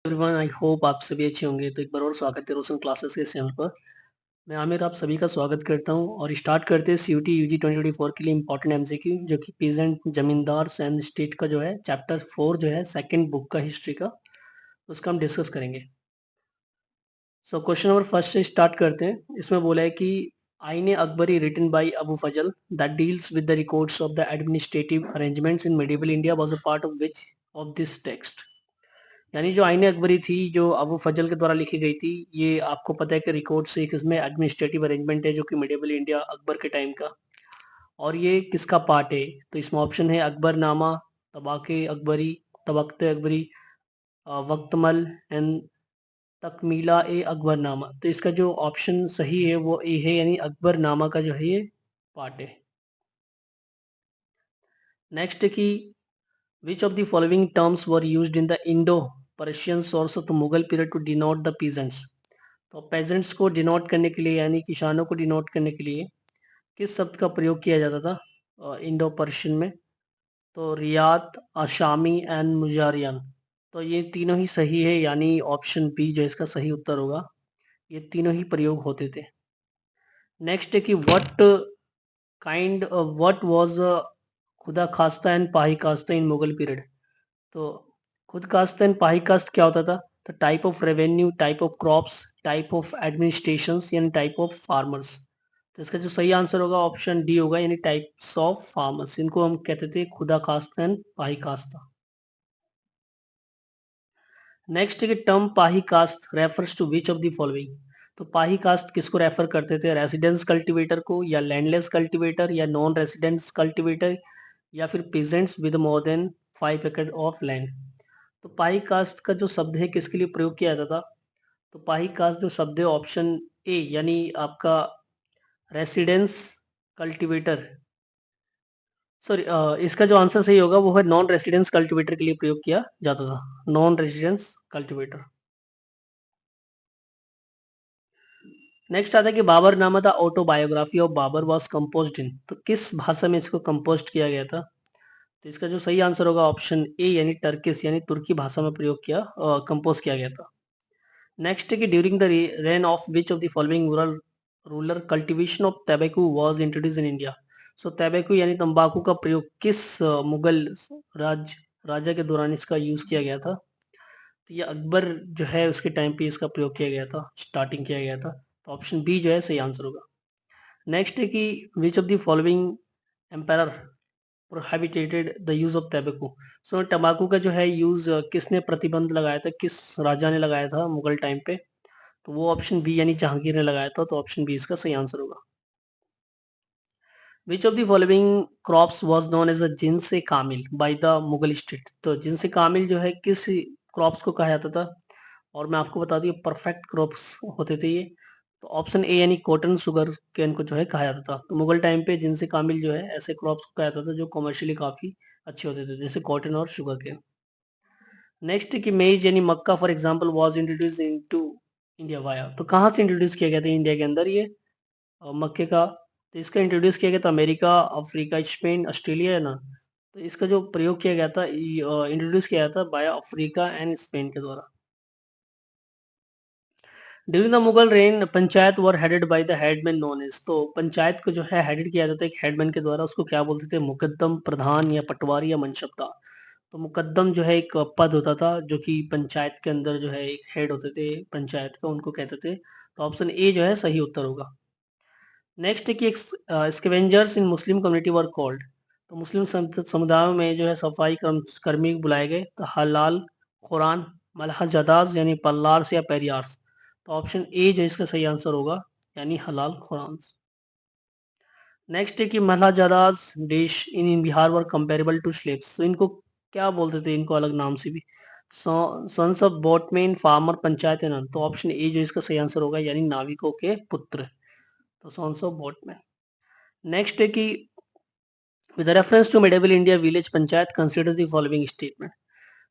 Everyone, I hope आप सभी अच्छे होंगे। तो एक बार और स्वागत है रोशन क्लासेस के चैनल पर। मैं आमिर आप सभी का स्वागत करता हूं और स्टार्ट करते हैं सीयूटी यूजी 2024 के लिए इंपॉर्टेंट एमसीक्यू, जो कि पीजेंट जमींदार एंड स्टेट का जो है चैप्टर 4 जो है सेकंड बुक का हिस्ट्री का, उसका हम डिस्कस करेंगे। सो क्वेश्चन नंबर फर्स्ट से स्टार्ट करते हैं। इसमें बोला है कि Aine Akbari written by Abu Fazal that deals with the records of the administrative arrangements in medieval India was a part of which of this text. यानी जो आईने अकबरी थी, जो अबू फजल के द्वारा लिखी गई थी, ये आपको पता है कि रिकॉर्ड से एक इसमें एडमिनिस्ट्रेटिव अरेंजमेंट है जो कि मिडिवल इंडिया अकबर के टाइम का। और ये किसका पार्ट है? तो इसमें ऑप्शन है अकबरनामा, तबाके अकबरी, तबख्त अकबरी, वक्तमल एंड तकमीला ए अकबरनामा। तो इसका जो ऑप्शन सही है वो ए है, यानी अकबरनामा का जो है ये पार्ट है। नेक्स्ट है कि which of the following terms were used in the Indo-Persian source of the Mughal period to denote the peasants? तो peasants को डिनोट करने के लिए, यानी किसानों को डिनोट करने के लिए किस शब्द का प्रयोग किया जाता था इंडो पर्शियन में? तो रियात, आशामी एंड मुजारियन। तो ये तीनों ही सही है, यानी ऑप्शन बी जो इसका सही उत्तर होगा। ये तीनों ही प्रयोग होते थे। नेक्स्ट है कि व्हाट वाज खुदा खास्ता एंड पाही कास्ता इन मुगल पीरियड। तो खुद कास्ट एंड पाही कास्ट क्या होता था? तो type of revenue, type of crops, type of administrations यानी टाइप ऑफ फार्मर्स। तो इसका जो सही आंसर होगा ऑप्शन डी होगा, यानी टाइप्स ऑफ फार्मर्स। इनको हम कहते थे खुदा कास्ट एंड पाही कास्ता। नेक्स्ट है कि term pahi kasht refers to which of the following. तो पाही कास्ट किसको रेफर करते थे? रेसिडेंस कल्टीवेटर को, या लैंडलेस कल्टीवेटर, या नॉन रेसिडेंस कल्टीवेटर, या फिर पेजेंट्स विद मोर देन 5 एकड़ ऑफ लैंड। तो पाही कास्ट का जो शब्द है किसके लिए प्रयोग किया जाता था? तो पाही कास्ट जो शब्द है ऑप्शन ए, यानी आपका रेसिडेंस कल्टीवेटर, सॉरी, इसका जो आंसर सही होगा वो है नॉन रेसिडेंस कल्टीवेटर के लिए प्रयोग किया जाता था। Non residence cultivator. नेक्स्ट आता है कि Baburnama the autobiography of Babur was composed in. तो किस भाषा में इसको कंपोस्ट किया गया था? तो इसका जो सही आंसर होगा ऑप्शन ए, यानी टर्किश यानी तुर्की भाषा में प्रयोग किया, कंपोज किया गया था। नेक्स्ट है कि during the reign of which of the following ruler cultivation of tobacco was introduce in India. So tobacco यानी तंबाकू का प्रयोग किस मुगल राज राजा के दौरान इसका यूज किया गया था? तो ये अकबर जो है उसके टाइम पे इसका प्रयोग किया गया था, स्टार्टिंग किया गया था। तो ऑप्शन बी जो है सही आंसर होगा। नेक्स्ट है कि which of the following empire prohibited the use of tobacco. So तंबाकू का जो है यूज किसने प्रतिबंध लगाया था, किस राजा ने लगाया था मुगल टाइम पे? तो वो ऑप्शन बी, यानी जहांगीर ने लगाया था। तो ऑप्शन बी इसका सही आंसर होगा। Which of the following crops was known as a jinse kamil by the Mughal state. तो जिनसे कामिल जो है किस क्रॉप्स को कहा जाता था? और मैं आपको बता दूं परफेक्ट क्रॉप्स होते थे ये। तो ऑप्शन ए, यानी कॉटन शुगर केन को जो है कहा जाता था। तो मुगल टाइम पे जिनसे कामिल जो है ऐसे क्रॉप्स को कहा जाता था जो कमर्शियली काफी अच्छे होते थे, जैसे कॉटन और शुगर केन। नेक्स्ट कि मेज यानी मक्का for example was introduce into India via. तो कहाँ से इंट्रोड्यूस किया गया था इंडिया के अंदर ये मक्के का? तो इसका इंट्रोड्यूस किया गया था अमेरिका, अफ्रीका, स्पेन, ऑस्ट्रेलिया है ना। तो इसका जो प्रयोग किया गया था, इंट्रोड्यूस किया गया था बाया अफ्रीका एंड स्पेन के द्वारा। During the Mughal reign panchayat were headed by the headman known as. तो पंचायत को जो है हेडेड किया जाता है एक हेडमैन के द्वारा, उसको क्या बोलते थे? मुकद्दम, प्रधान, या पटवारी, या मनशबदार। तो मुकद्दम जो है एक पद होता था जो कि पंचायत के अंदर जो है एक हेड होते थे पंचायत का, उनको कहते थे। तो ऑप्शन ए जो है सही उत्तर होगा। नेक्स्ट है कि scavengers in Muslim community were called. तो मुस्लिम समुदायों में जो है सफाई कर्मी बुलाए गए तो हलाल कुरान, मलहजदाज यानी पल्लार्स, या पेरियार्स। तो ऑप्शन ए जो इसका सही आंसर होगा, यानी हलाल कुरान। नेक्स्ट है कि मलहजदाज देश इन बिहार वर कंपेरेबल टू स्लेव्स। तो इनको क्या बोलते थे? इनको अलग नाम से भी sons of boatman, farmer, panchayat है ना। तो ऑप्शन ए जो इसका सही आंसर होगा, यानी नाविकों के पुत्र। तो सॉन्स ऑफ बोटमैन। नेक्स्ट है कि with reference to medieval India village panchayat consider the following statement.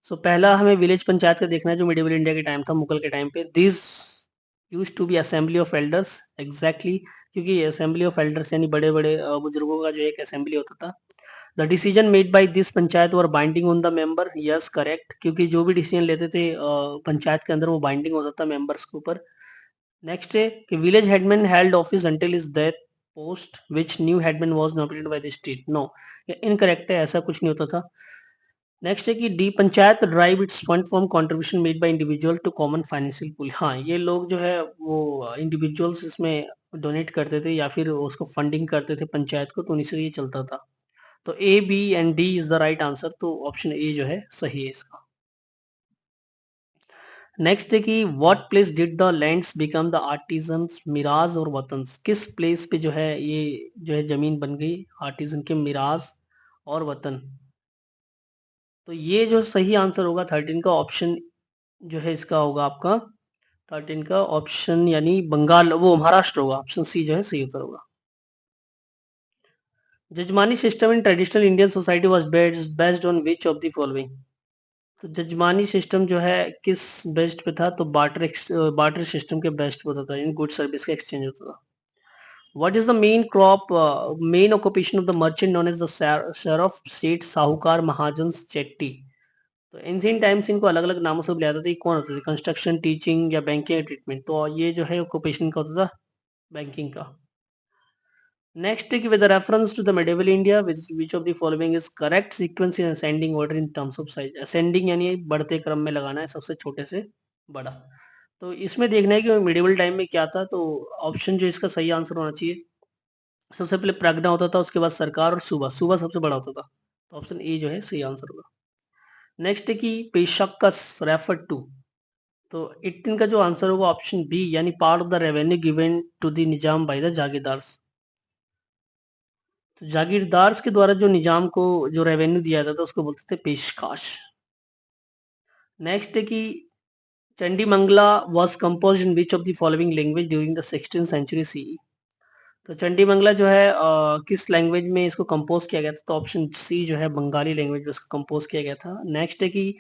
So पहला हमें विलेज पंचायत का देखना है जो मिडेवल इंडिया के टाइम था, मुगल के टाइम पे। This use to be assembly of elders, exactly, क्योंकि असेंबली ऑफ एल्डर्स यानी बड़े बड़े बुजुर्गों का जो एक असेंबली होता था। The decision made by this panchayat were binding on the member, yes correct, क्योंकि जो भी डिसीजन लेते थे पंचायत के अंदर वो बाइंडिंग होता था मेंबर्स के ऊपर। नेक्स्ट है कि village headman held office until his death post which new headman was nominated by the state, no, ये इनकरेक्ट है, ऐसा कुछ नहीं होता था। नेक्स्ट है कि the panchayat drive its fund from contribution made by individual to common financial pool, हाँ ये लोग जो है वो इंडिविजुअल्स इसमें डोनेट करते थे या फिर उसको फंडिंग करते थे पंचायत को, तो उन्हीं से ये चलता था। तो A B and D is the right answer, तो ऑप्शन ए जो है सही है इसका। नेक्स्ट है कि what place did the lands become the artisans मिराज और वतन्स, किस प्लेस पे जो है ये जो है जमीन बन गई आर्टिजन के मिराज और वतन, तो ये जो सही आंसर होगा 13 का ऑप्शन जो है इसका होगा आपका 13 का ऑप्शन यानी बंगाल, वो महाराष्ट्र होगा, ऑप्शन सी जो है सही उत्तर होगा। Jajmani system in traditional Indian society was based on which of the following, तो जजमानी सिस्टम जो है किस बेस्ड पे था, तो बार्टर सिस्टम के बेस्ट पे होता था, इन गुड सर्विस का एक्सचेंज होता था। What is the main occupation of the merchant known as the शeriff स्टेट साहूकार महाजन चेट्टी, तो एंशिएंट टाइम्स इनको अलग अलग नामों से बुलाया जाता था, ये कौन होते थे, कंस्ट्रक्शन, टीचिंग या बैंकिंग ट्रीटमेंट, तो ये जो है ऑक्यूपेशन का होता था बैंकिंग का। नेक्स्ट है कि with reference to the medieval India which of the following is correct sequence in ascending order in terms of size, ascending यानी बढ़ते क्रम में लगाना है सबसे छोटे से बड़ा, तो इसमें देखना है कि मेडिवल टाइम में क्या था, तो ऑप्शन जो इसका सही आंसर होना चाहिए, सबसे पहले प्रज्ञा होता था, उसके बाद सरकार और सूबा, सूबा सबसे बड़ा होता था, तो ऑप्शन ए जो है सही आंसर होगा। नेक्स्ट है कि पेशकस रेफर टू, तो 18 का जो आंसर होगा ऑप्शन बी यानी part of the revenue given to the Nizam by the jagirdars, तो जागीरदार्स के द्वारा जो निजाम को जो रेवेन्यू दिया जाता था उसको बोलते थे पेशकाश। नेक्स्ट है कि Chandimangala was composed in which of the following language during the 16th century CE, तो चंडीमंगला जो है किस लैंग्वेज में इसको कंपोज किया गया था, तो ऑप्शन सी जो है बंगाली लैंग्वेज में इसको कंपोज किया गया था। नेक्स्ट है कि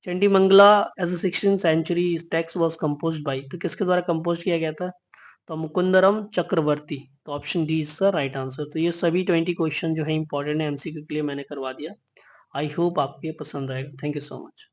Chandimangala as a 16th century text was composed by, तो किसके द्वारा कंपोज किया गया था, तो मुकुंदरम चक्रवर्ती, तो option D is the right answer. तो ये सभी 20 क्वेश्चन जो है इंपॉर्टेंट है एमसीक्यू के लिए मैंने करवा दिया। आई होप आपको ये पसंद आएगा। Thank you so much.